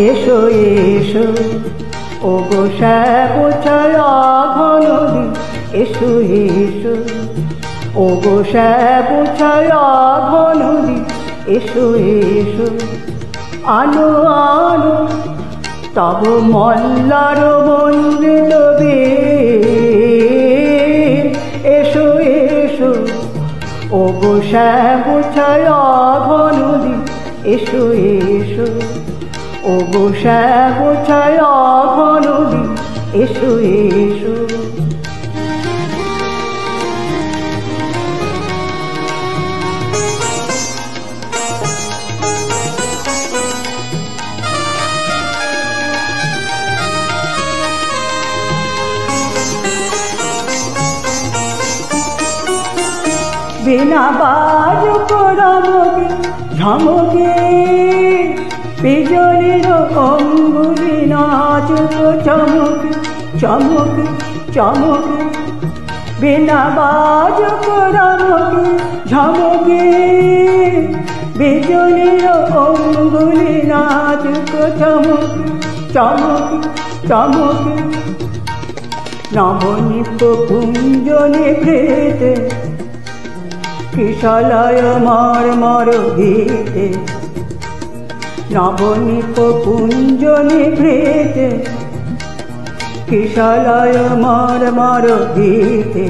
এসো এসো ও গো শ্যামছায়া ঘনদি, এসো এসো ও গো শ্যামছায়া ঘনদি, এসো এসো আনো আনো তব মল্লার মন্দির বীর। এসো এসো ও গো শ্যামছায়া ঘনদি, এসো এসো ও গো শ্যামছায়া ঘনদি, এসো এসো। বিনা বাজুক রমকে ঝমকে, বিজলির অঙ্গুলি নাচুক চমকে চমকে চমকে। বিনা বাজুক রমকে ঝমকে, বিজলির অঙ্গুলি নাচুক চমকে চমকে চমকে। নবনীত কুঞ্জনে ভৃতে, কিশলয় মর্মর গীতে। নবনীত কুঞ্জনে ভৃতে, কিশলয় মর্মর গীতে।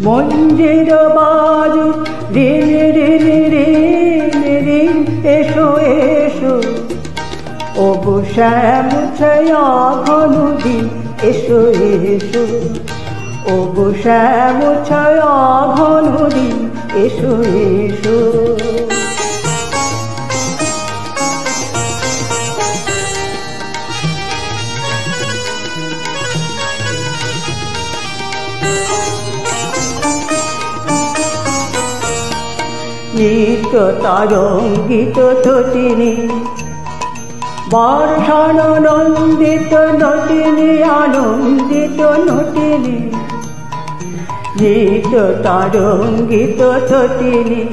মঞ্জির বাজু রিন রিন রিন রিন, এসো এসো ও গো শ্যামছায়া ঘনদি, এসো এসো ও গো শ্যামছায়া ঘনদি, এসো এসো। নিত্য তরঙ্গিত তটিনী, বর্ষানন্দিত নটিনী, আনন্দিত নটিনী। নিত্য তরঙ্গিত তটিনী,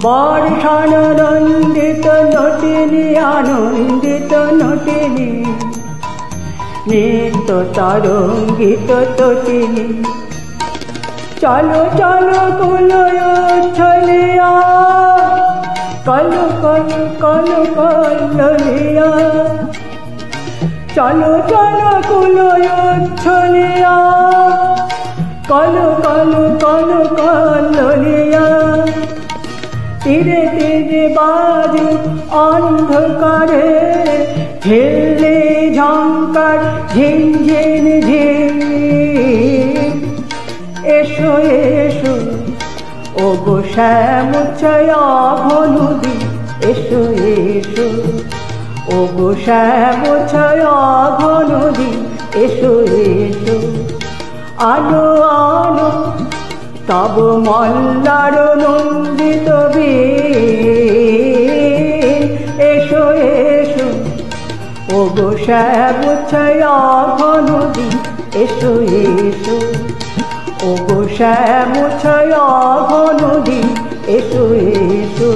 বর্ষানন্দিত নটিনী, আনন্দিত নটিনী। নিত্য তরঙ্গিত তটিনী। চলো চলো কুলয় ছলিয়া, কলো কলো কলো কলিয়া। চলো চলো কুলয় ছলিয়া, কলো কলো কলো কলিয়া। তীরে তীরে বাজু অন্ধকারে, ঝিল্লি ঝঙ্কার ঝিনঝিন ঝিন। এসো এসো ও গো শ্যামছায়া ঘনদি, এসো এসো ও গো শ্যামছায়া ঘনদি, এসো এসো। আলো আলো তব মল্লার নন্দিত বীর। এসো এসো ও গো শ্যামছায়া ঘনদি, এসো এসো ও গো শ্যামছায়া ঘনদি, এসো এসো।